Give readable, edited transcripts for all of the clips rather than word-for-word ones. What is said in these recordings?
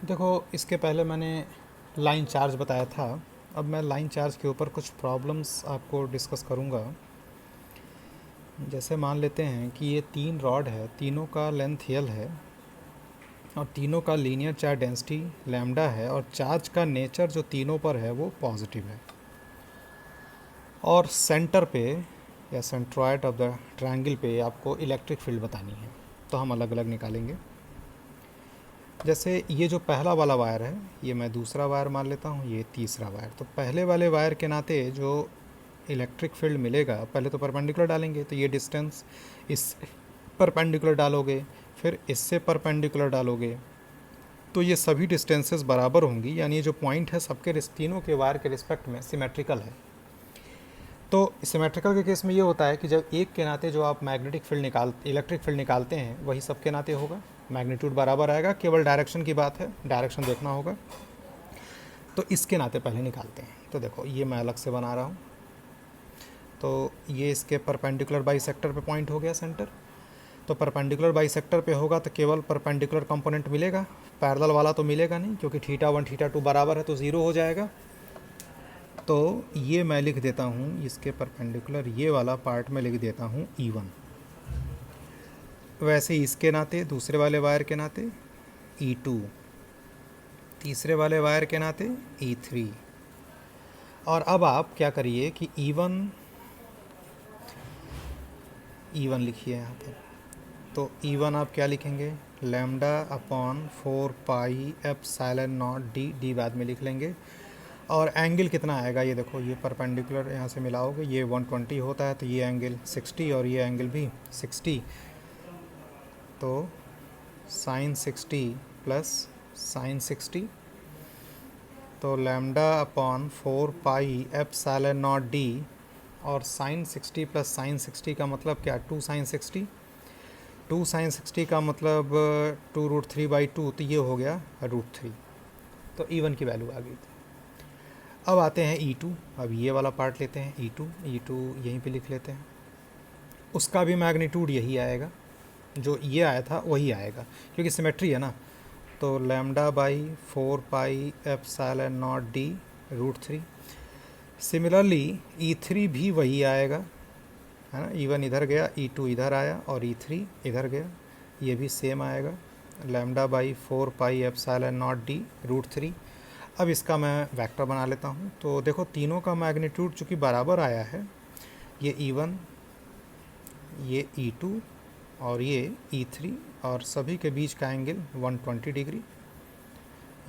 देखो, इसके पहले मैंने लाइन चार्ज बताया था। अब मैं लाइन चार्ज के ऊपर कुछ प्रॉब्लम्स आपको डिस्कस करूँगा। जैसे मान लेते हैं कि ये 3 रॉड है, तीनों का लेंथ यल है और तीनों का लीनियर चार्ज डेंसिटी लैम्डा है और चार्ज का नेचर जो तीनों पर है वो पॉजिटिव है। और सेंटर पे या सेंट्रॉयड ऑफ द ट्रायंगल पे आपको इलेक्ट्रिक फील्ड बतानी है, तो हम अलग अलग निकालेंगे। जैसे ये जो पहला वाला वायर है, ये मैं दूसरा वायर मान लेता हूँ, ये तीसरा वायर। तो पहले वाले वायर के नाते जो इलेक्ट्रिक फील्ड मिलेगा, पहले तो परपेंडिकुलर डालेंगे, तो ये डिस्टेंस इस परपेंडिकुलर डालोगे, फिर इससे परपेंडिकुलर डालोगे, तो ये सभी डिस्टेंसेस बराबर होंगी, यानी ये जो पॉइंट है सबके तीनों के वायर के रिस्पेक्ट में सिमेट्रिकल है। तो सिमेट्रिकल के केस में ये होता है कि जब एक के नाते जो आप इलेक्ट्रिक फील्ड निकालते हैं वही सबके नाते होगा, मैग्नीट्यूड बराबर आएगा, केवल डायरेक्शन की बात है, डायरेक्शन देखना होगा। तो इसके नाते पहले निकालते हैं। तो देखो, ये मैं अलग से बना रहा हूँ। तो ये इसके परपेंडिकुलर बाइसेक्टर पे पॉइंट हो गया सेंटर। तो परपेंडिकुलर बाइसेक्टर पे होगा तो केवल परपेंडिकुलर कंपोनेंट मिलेगा, पैरेलल वाला तो मिलेगा नहीं, क्योंकि θ1 θ2 बराबर है तो ज़ीरो हो जाएगा। तो ये मैं लिख देता हूँ, इसके परपेंडिकुलर ये वाला पार्ट में लिख देता हूँ E1। वैसे इसके नाते दूसरे वाले वायर के नाते E2, तीसरे वाले वायर के नाते E3। और अब आप क्या करिए कि E1 लिखिए यहाँ पर। तो E1 आप क्या लिखेंगे, लैम्डा अपॉन 4πε0 डी, डी बाद में लिख लेंगे। और एंगल कितना आएगा, ये देखो, ये परपेंडिकुलर यहाँ से मिलाओगे, ये 120 होता है, तो ये एंगल 60 और ये एंगल भी 60। तो साइन 60 प्लस साइन 60, तो लैम्डा अपॉन 4πε0 डी, और साइन 60 प्लस साइन 60 का मतलब क्या, 2 साइन 60, 2 साइन 60 का मतलब 2√3/2, तो ये हो गया √3। तो E1 की वैल्यू आ गई थी। अब आते हैं E2। अब ये वाला पार्ट लेते हैं, E2 यहीं पे लिख लेते हैं। उसका भी मैग्नीट्यूड यही आएगा, जो ये आया था वही आएगा, क्योंकि सिमेट्री है ना। तो lambda by 4πε0 D √3। Similarly E3 भी वही आएगा, है ना। E1 इधर गया, E2 इधर आया और E3 इधर गया, ये भी सेम आएगा, लैम्डा बाई 4πε0 डी √3। अब इसका मैं वेक्टर बना लेता हूँ। तो देखो, तीनों का मैग्नीट्यूड चूँकि बराबर आया है, ये E1, ये E2 और ये E3, और सभी के बीच का एंगल 120 डिग्री,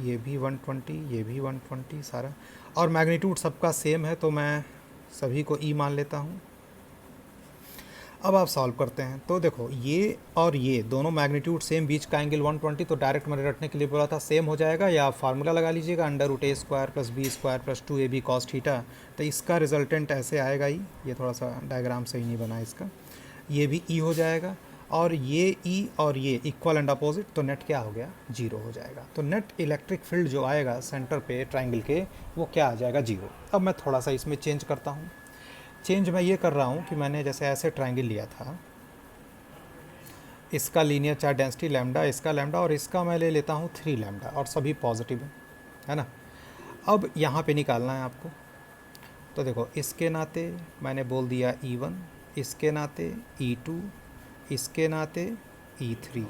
ये भी 120, ये भी 120 सारा, और मैग्नीट्यूड सबका सेम है, तो मैं सभी को E मान लेता हूँ। अब आप सॉल्व करते हैं तो देखो, ये और ये दोनों मैग्नीट्यूड सेम, बीच का एंगल 120, तो डायरेक्ट मैंने रटने के लिए बोला था सेम हो जाएगा, या आप फार्मूला लगा लीजिएगा, √a² + b² + 2ab cos θ। तो इसका रिजल्टेंट ऐसे आएगा ही, ये थोड़ा सा डायग्राम सही नहीं बना इसका, ये भी E हो जाएगा, और ये E और ये इक्वल एंड अपोजिट, तो नेट क्या हो गया, 0 हो जाएगा। तो नेट इलेक्ट्रिक फील्ड जो आएगा सेंटर पे ट्रायंगल के, वो क्या आ जाएगा, 0। अब मैं थोड़ा सा इसमें चेंज करता हूँ। चेंज मैं ये कर रहा हूँ कि मैंने जैसे ऐसे ट्रायंगल लिया था, इसका लीनियर चार्ज डेंसिटी लैम्डा, इसका लैम्डा, और इसका मैं ले लेता हूँ 3 लैम्डा, और सभी पॉजिटिव है ना। अब यहाँ पे निकालना है आपको। तो देखो, इसके नाते मैंने बोल दिया E1, इसके नाते E2, इसके नाते E3।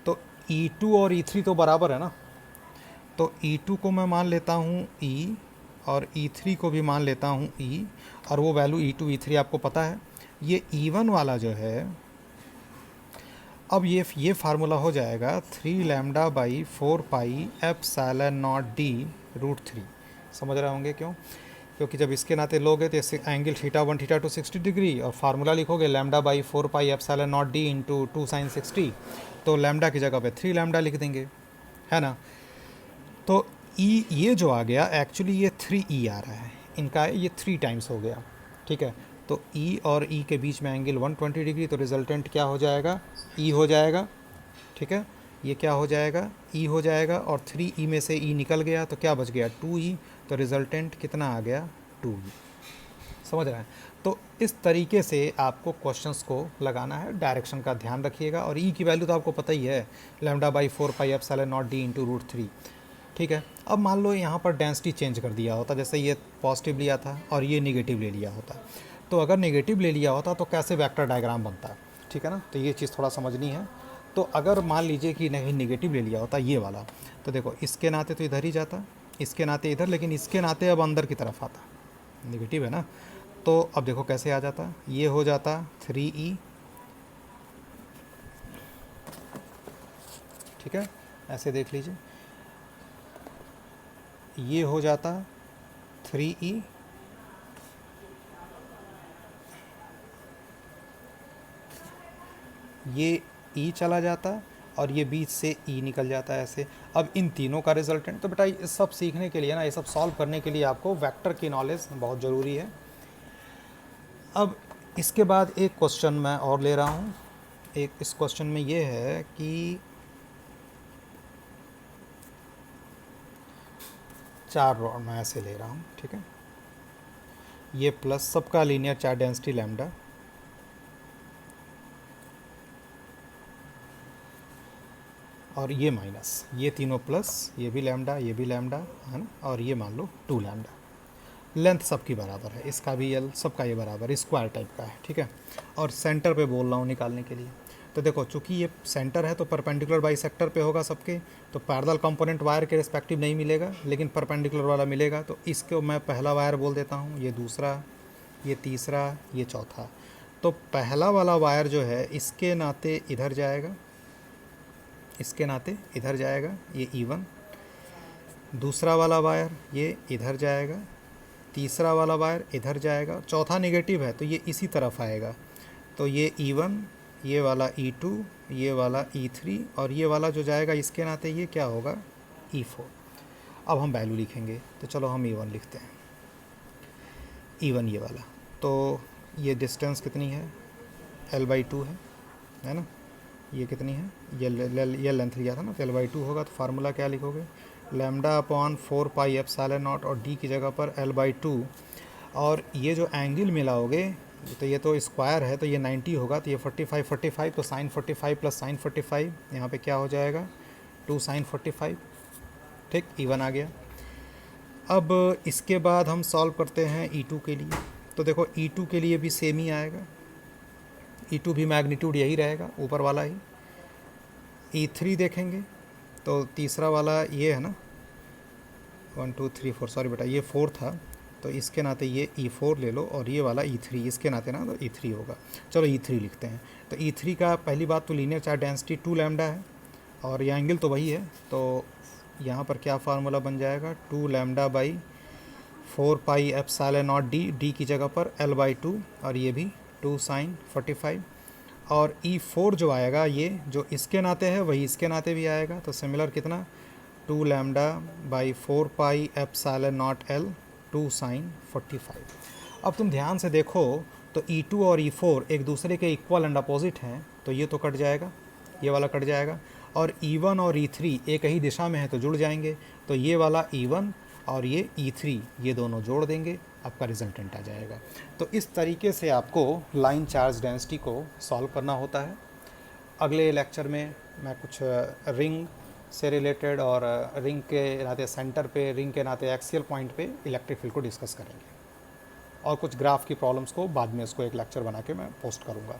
तो E2 और E3 तो बराबर है ना, तो E2 को मैं मान लेता हूँ E, और E3 को भी मान लेता हूँ E, और वो वैल्यू E2 E3 आपको पता है। ये E1 वाला जो है, अब ये फार्मूला हो जाएगा 3 लैम्डा बाई 4πε0 डी √3। समझ रहे होंगे क्यों, क्योंकि जब इसके नाते लोगे तो इससे एंगल θ1 θ2 60 डिग्री, और फार्मूला लिखोगे lambda by 4πε0 D into 2 sine 60, तो लैम्डा की जगह पे 3 लैम्डा लिख देंगे, है ना। तो E ये जो आ गया, एक्चुअली ये 3E आ रहा है, इनका ये 3 टाइम्स हो गया, ठीक है। तो E और E के बीच में एंगल 120 डिग्री, तो रिजल्टेंट क्या हो जाएगा, E हो जाएगा, ठीक है। ये क्या हो जाएगा, E हो जाएगा, और 3E में से E निकल गया, तो क्या बच गया, 2E। तो रिजल्टेंट कितना आ गया, 2E। समझ रहे हैं। तो इस तरीके से आपको क्वेश्चंस को लगाना है, डायरेक्शन का ध्यान रखिएगा। और ई की वैल्यू तो आपको पता ही है, λ/4πε0d/√3। ठीक है। अब मान लो यहाँ पर डेंसिटी चेंज कर दिया होता, जैसे ये पॉजिटिव लिया था और ये नेगेटिव ले लिया होता, तो अगर नेगेटिव ले लिया होता तो कैसे वेक्टर डायग्राम बनता है, ठीक है ना। तो ये चीज़ थोड़ा समझनी है। तो अगर मान लीजिए कि नहीं नेगेटिव ले लिया होता ये वाला, तो देखो इसके नाते तो इधर ही जाता, इसके नाते इधर, लेकिन इसके नाते अब अंदर की तरफ आता, नेगेटिव है ना। तो अब देखो कैसे आ जाता, ये हो जाता 3e, ठीक है, ऐसे देख लीजिए, ये हो जाता 3e, ये e चला जाता और ये बीच से e निकल जाता है ऐसे। अब इन तीनों का रिजल्टेंट, तो बेटा ये सब सीखने के लिए ना, ये सब सॉल्व करने के लिए आपको वेक्टर की नॉलेज बहुत ज़रूरी है। अब इसके बाद एक क्वेश्चन मैं और ले रहा हूँ। एक इस क्वेश्चन में ये है कि 4 रॉड मैं ऐसे ले रहा हूँ, ठीक है, ये प्लस सबका लीनियर चार्ज डेंसिटी लैम्डा, और ये माइनस, ये तीनों प्लस, ये भी लैम्डा, ये भी लैम्डा है ना, और ये मान लो 2 लैम्डा। लेंथ सबकी बराबर है, इसका भी एल, सबका ये बराबर स्क्वायर टाइप का है, ठीक है। और सेंटर पे बोल रहा हूँ निकालने के लिए। तो देखो चूंकि ये सेंटर है तो परपेंडिकुलर बाइसेक्टर पे होगा सबके, तो पैरेलल कंपोनेंट वायर के रिस्पेक्टिव नहीं मिलेगा, लेकिन परपेंडिकुलर वाला मिलेगा। तो इसको मैं पहला वायर बोल देता हूँ, ये दूसरा, ये तीसरा, ये चौथा। तो पहला वाला वायर जो है इसके नाते इधर जाएगा, इसके नाते इधर जाएगा, ये E1। दूसरा वाला वायर ये इधर जाएगा, तीसरा वाला वायर इधर जाएगा, चौथा नेगेटिव है तो ये इसी तरफ आएगा। तो ये E1, ये वाला E2, ये वाला E3, और ये वाला जो जाएगा इसके नाते ये क्या होगा, E4। अब हम वैल्यू लिखेंगे, तो चलो हम E1 लिखते हैं, E1 ये वाला। तो ये डिस्टेंस कितनी है, L/2 है ना। ये कितनी है, ये लेंथ लिया था ना, तो L/2 होगा। तो फार्मूला क्या लिखोगे, λ/4πε0, और d की जगह पर L/2। और ये जो एंगल मिलाओगे, तो ये तो स्क्वायर है तो ये 90 होगा, तो ये 45 तो sin 45 प्लस sin 45, यहाँ पे क्या हो जाएगा 2 sin 45, ठीक, E1 आ गया। अब इसके बाद हम सॉल्व करते हैं E2 के लिए। तो देखो E2 के लिए भी सेम ही आएगा, E2 भी मैग्नीट्यूड यही रहेगा, ऊपर वाला ही। E3 देखेंगे तो तीसरा वाला ये है ना, 1 2 3 4, सॉरी बेटा ये 4 था, तो इसके नाते ये E4 ले लो, और ये वाला E3 इसके नाते ना, तो E3 होगा। चलो E3 लिखते हैं। तो E3 का पहली बात तो लीनियर चार्ज डेंसिटी 2 लैम्डा है, और ये एंगल तो वही है, तो यहाँ पर क्या फार्मूला बन जाएगा, 2 λ/4πε0d, d की जगह पर L/2, और ये भी 2 sin 45। और E4 जो आएगा, ये जो इसके नाते है वही इसके नाते भी आएगा, तो सिमिलर कितना 2 λ/4πε0L 2 sin 45। अब तुम ध्यान से देखो तो E2 और E4 एक दूसरे के इक्वल एंड अपोजिट हैं, तो ये तो कट जाएगा, ये वाला कट जाएगा। और E1 और E3 एक ही दिशा में है तो जुड़ जाएंगे, तो ये वाला E1 और ये E3 ये दोनों जोड़ देंगे, आपका रिजल्टेंट आ जाएगा। तो इस तरीके से आपको लाइन चार्ज डेंसिटी को सॉल्व करना होता है। अगले लेक्चर में मैं कुछ रिंग से रिलेटेड और रिंग के नाते सेंटर पे, रिंग के नाते एक्सियल पॉइंट पे इलेक्ट्रिक फील्ड को डिस्कस करेंगे, और कुछ ग्राफ की प्रॉब्लम्स को बाद में इसको एक लेक्चर बना के मैं पोस्ट करूँगा।